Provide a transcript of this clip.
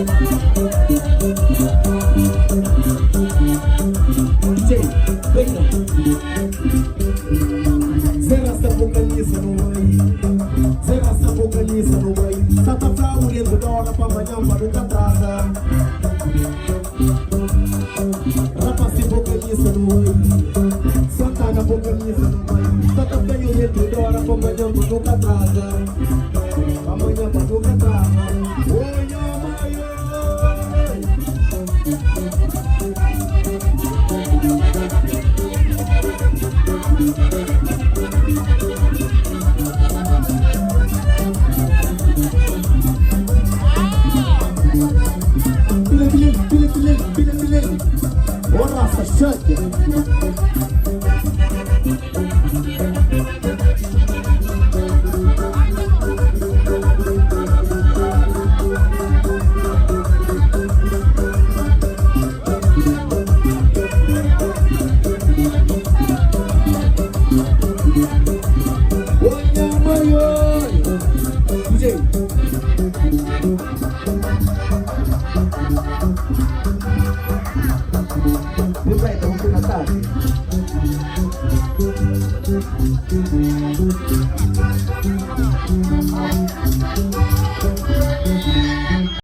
DJ, venga. Zera sta vocaliza no mai. Zera sta vocaliza no mai. Santa Flauria e Dora pa manhã nunca atrasa. Rapa se vocaliza no mai. Santana vocaliza no mai. Santa Flauria e Dora pa manhã nunca atrasa. Amanhã nunca atrasa. Oi, Ripeto, un attacco.